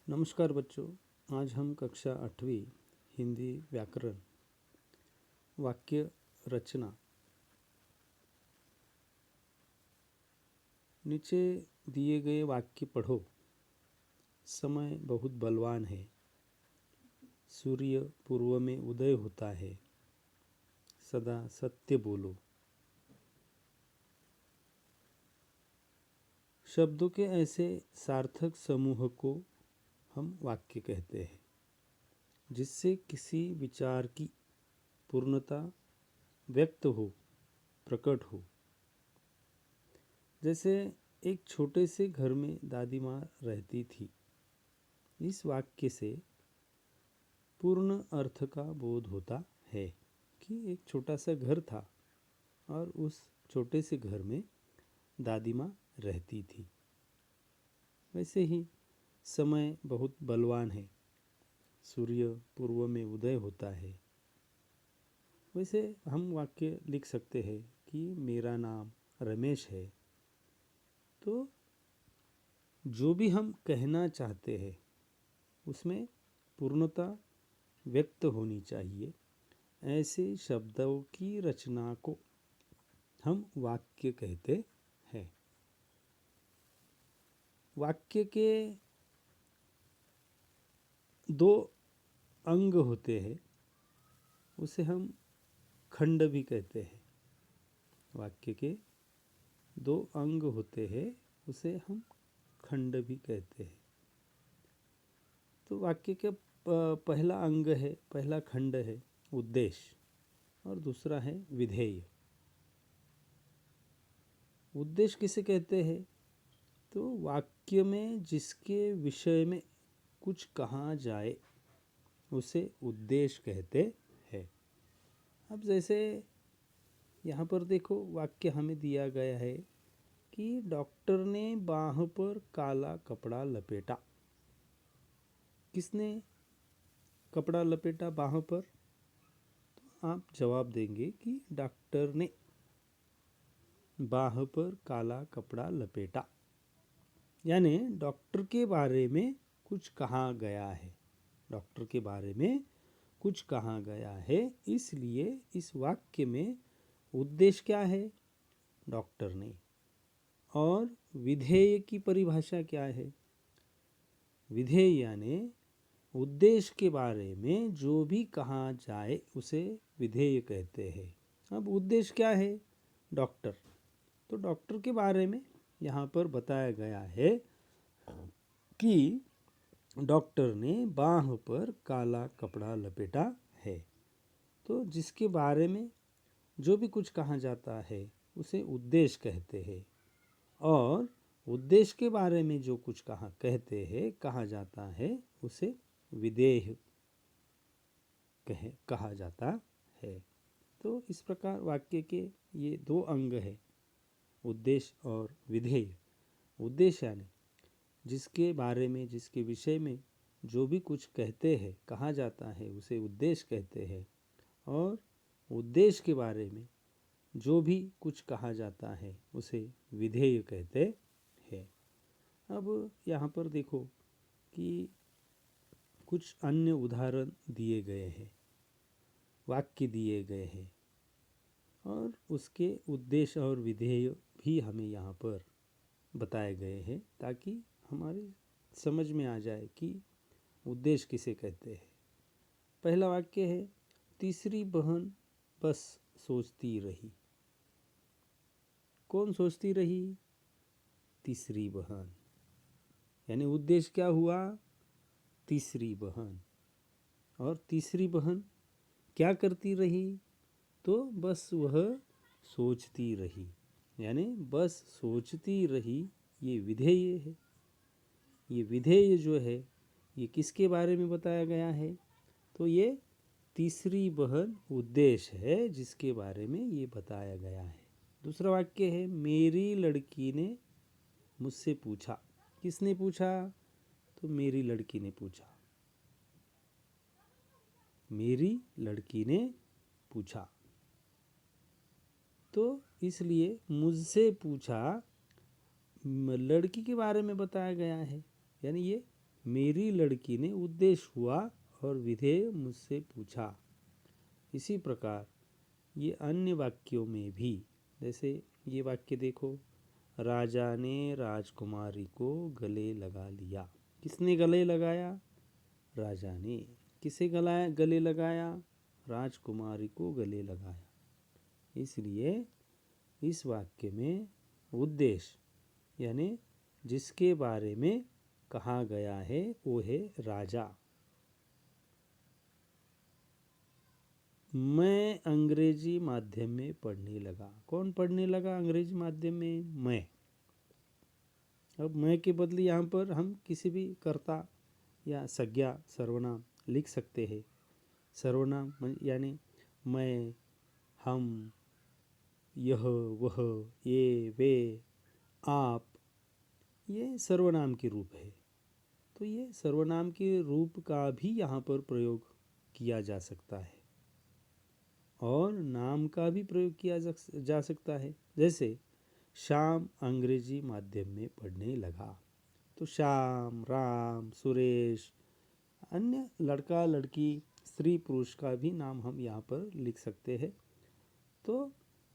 नमस्कार बच्चों, आज हम कक्षा 8वीं हिंदी व्याकरण वाक्य रचना नीचे दिए गए वाक्य पढ़ो। समय बहुत बलवान है, सूर्य पूर्व में उदय होता है, सदा सत्य बोलो। शब्दों के ऐसे सार्थक समूह को हम वाक्य कहते हैं, जिससे किसी विचार की पूर्णता व्यक्त हो, प्रकट हो। जैसे एक छोटे से घर में दादी माँ रहती थी। इस वाक्य से पूर्ण अर्थ का बोध होता है कि एक छोटा सा घर था और उस छोटे से घर में दादी माँ रहती थी। वैसे ही समय बहुत बलवान है, सूर्य पूर्व में उदय होता है। वैसे हम वाक्य लिख सकते हैं कि मेरा नाम रमेश है। तो जो भी हम कहना चाहते हैं उसमें पूर्णता व्यक्त होनी चाहिए। ऐसे शब्दों की रचना को हम वाक्य कहते हैं। वाक्य के दो अंग होते हैं, उसे हम खंड भी कहते हैं। वाक्य के दो अंग होते हैं, उसे हम खंड भी कहते हैं। तो वाक्य के पहला अंग है, पहला खंड है उद्देश्य और दूसरा है विधेय। उद्देश्य किसे कहते हैं? तो वाक्य में जिसके विषय में कुछ कहा जाए उसे उद्देश्य कहते हैं। अब जैसे यहाँ पर देखो, वाक्य हमें दिया गया है कि डॉक्टर ने बाह पर काला कपड़ा लपेटा। किसने कपड़ा लपेटा बाह पर? तो आप जवाब देंगे कि डॉक्टर ने बाह पर काला कपड़ा लपेटा, यानी डॉक्टर के बारे में कुछ कहा गया है। डॉक्टर के बारे में कुछ कहा गया है, इसलिए इस वाक्य में उद्देश्य क्या है? डॉक्टर ने। और विधेय की परिभाषा क्या है? विधेय यानी उद्देश्य के बारे में जो भी कहा जाए उसे विधेय कहते हैं। अब उद्देश्य क्या है? डॉक्टर। तो डॉक्टर के बारे में यहाँ पर बताया गया है कि डॉक्टर ने बाह पर काला कपड़ा लपेटा है। तो जिसके बारे में जो भी कुछ कहा जाता है उसे उद्देश्य कहते हैं, और उद्देश्य के बारे में जो कुछ कहा जाता है उसे विधेय कहा जाता है। तो इस प्रकार वाक्य के ये दो अंग है, उद्देश्य और विधेय। उद्देश्य यानी जिसके बारे में, जिसके विषय में जो भी कुछ कहते हैं, कहा जाता है उसे उद्देश्य कहते हैं, और उद्देश्य के बारे में जो भी कुछ कहा जाता है उसे विधेय कहते हैं। अब यहाँ पर देखो कि कुछ अन्य उदाहरण दिए गए हैं, वाक्य दिए गए हैं, और उसके उद्देश्य और विधेय भी हमें यहाँ पर बताए गए हैं, ताकि हमारे समझ में आ जाए कि उद्देश्य किसे कहते हैं। पहला वाक्य है, तीसरी बहन बस सोचती रही। कौन सोचती रही? तीसरी बहन। यानी उद्देश्य क्या हुआ? तीसरी बहन। और तीसरी बहन क्या करती रही? तो बस वह सोचती रही, यानी बस सोचती रही। ये विधेय है। ये विधेय जो है ये किसके बारे में बताया गया है? तो ये तीसरी बहन उद्देश्य है, जिसके बारे में ये बताया गया है। दूसरा वाक्य है, मेरी लड़की ने मुझसे पूछा। किसने पूछा? तो मेरी लड़की ने पूछा। मेरी लड़की ने पूछा। तो इसलिए मुझसे पूछा लड़की के बारे में बताया गया है, यानी ये मेरी लड़की ने उद्देश्य हुआ और विधेय मुझसे पूछा। इसी प्रकार ये अन्य वाक्यों में भी, जैसे ये वाक्य देखो, राजा ने राजकुमारी को गले लगा लिया। किसने गले लगाया? राजा ने। किसे गले लगाया? राजकुमारी को गले लगाया। इसलिए इस वाक्य में उद्देश्य यानी जिसके बारे में कहा गया है वो है राजा। मैं अंग्रेजी माध्यम में पढ़ने लगा। कौन पढ़ने लगा अंग्रेजी माध्यम में? मैं। अब मैं के बदले यहाँ पर हम किसी भी कर्ता या संज्ञा सर्वनाम लिख सकते हैं। सर्वनाम यानी मैं, हम, यह, वह, ये, वे, आप, ये सर्वनाम के रूप है। तो ये सर्वनाम के रूप का भी यहाँ पर प्रयोग किया जा सकता है और नाम का भी प्रयोग किया जा सकता है। जैसे श्याम अंग्रेजी माध्यम में पढ़ने लगा, तो श्याम, राम, सुरेश, अन्य लड़का लड़की स्त्री पुरुष का भी नाम हम यहाँ पर लिख सकते हैं। तो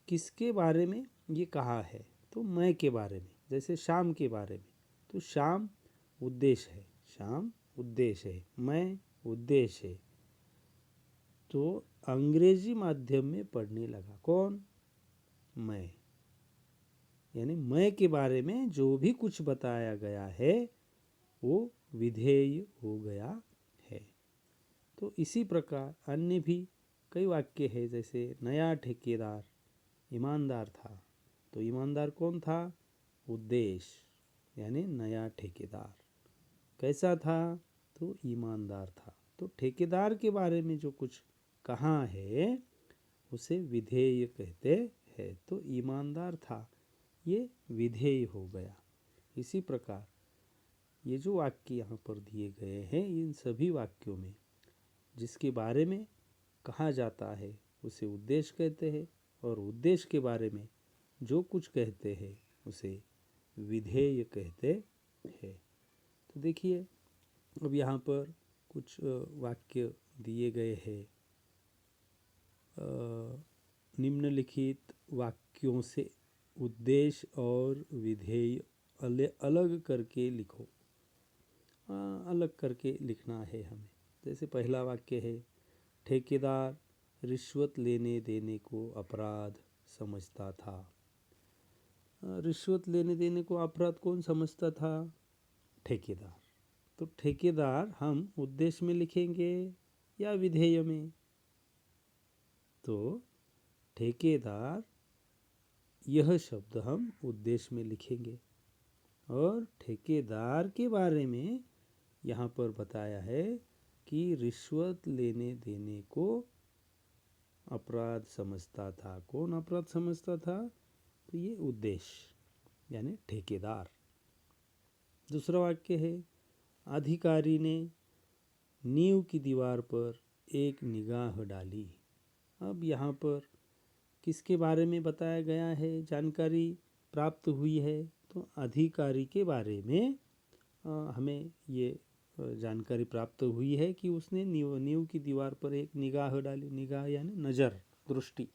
किसके बारे में ये कहा है? तो मैं के बारे में। जैसे श्याम के बारे में, तो श्याम उद्देश्य है, श्याम उद्देश्य है, मैं उद्देश्य है। तो अंग्रेजी माध्यम में पढ़ने लगा कौन? मैं। यानी मैं के बारे में जो भी कुछ बताया गया है वो विधेय हो गया है। तो इसी प्रकार अन्य भी कई वाक्य है। जैसे नया ठेकेदार ईमानदार था, तो ईमानदार कौन था? उद्देश्य यानी नया ठेकेदार। कैसा था? तो ईमानदार था। तो ठेकेदार के बारे में जो कुछ कहा है उसे विधेय कहते हैं। तो ईमानदार था, ये विधेय हो गया। इसी प्रकार ये जो वाक्य यहाँ पर दिए गए हैं, इन सभी वाक्यों में जिसके बारे में कहा जाता है उसे उद्देश्य कहते हैं और उद्देश्य के बारे में जो कुछ कहते हैं उसे विधेय कहते हैं। तो देखिए अब यहाँ पर कुछ वाक्य दिए गए हैं। निम्नलिखित वाक्यों से उद्देश्य और विधेय अलग करके लिखो। अलग करके लिखना है हमें। जैसे पहला वाक्य है, ठेकेदार रिश्वत लेने देने को अपराध समझता था। रिश्वत लेने देने को अपराध कौन समझता था? ठेकेदार। तो ठेकेदार हम उद्देश्य में लिखेंगे या विधेय में? तो ठेकेदार यह शब्द हम उद्देश्य में लिखेंगे और ठेकेदार के बारे में यहाँ पर बताया है कि रिश्वत लेने देने को अपराध समझता था। कौन अपराध समझता था? तो ये उद्देश्य यानी ठेकेदार। दूसरा वाक्य है, अधिकारी ने नींव की दीवार पर एक निगाह डाली। अब यहाँ पर किसके बारे में बताया गया है? जानकारी प्राप्त हुई है। तो अधिकारी के बारे में हमें ये जानकारी प्राप्त हुई है कि उसने नींव की दीवार पर एक निगाह डाली। निगाह यानी नज़र, दृष्टि।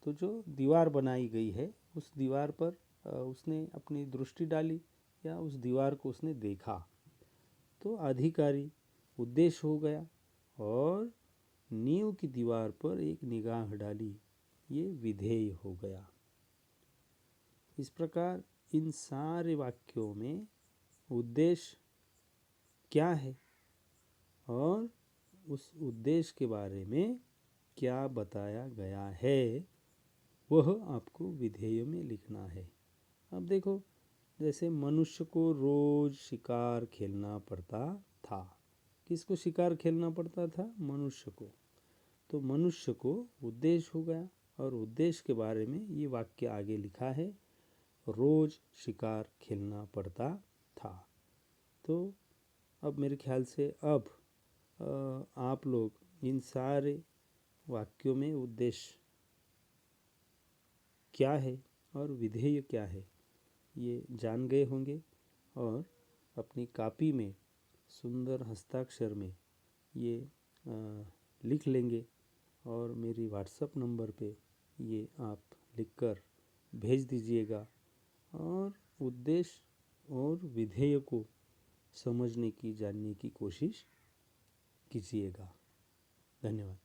तो जो दीवार बनाई गई है उस दीवार पर उसने अपनी दृष्टि डाली या उस दीवार को उसने देखा। तो अधिकारी उद्देश्य हो गया और नींव की दीवार पर एक निगाह डाली, ये विधेय हो गया। इस प्रकार इन सारे वाक्यों में उद्देश्य क्या है और उस उद्देश्य के बारे में क्या बताया गया है वह आपको विधेय में लिखना है। अब देखो, जैसे मनुष्य को रोज शिकार खेलना पड़ता था। किसको शिकार खेलना पड़ता था? मनुष्य को। तो मनुष्य को उद्देश्य हो गया और उद्देश्य के बारे में ये वाक्य आगे लिखा है, रोज शिकार खेलना पड़ता था। तो अब मेरे ख्याल से अब आप लोग इन सारे वाक्यों में उद्देश्य क्या है और विधेय क्या है ये जान गए होंगे और अपनी कॉपी में सुंदर हस्ताक्षर में ये लिख लेंगे और मेरी व्हाट्सएप नंबर पे ये आप लिखकर भेज दीजिएगा और उद्देश्य और विधेय को समझने की जानने की कोशिश कीजिएगा। धन्यवाद।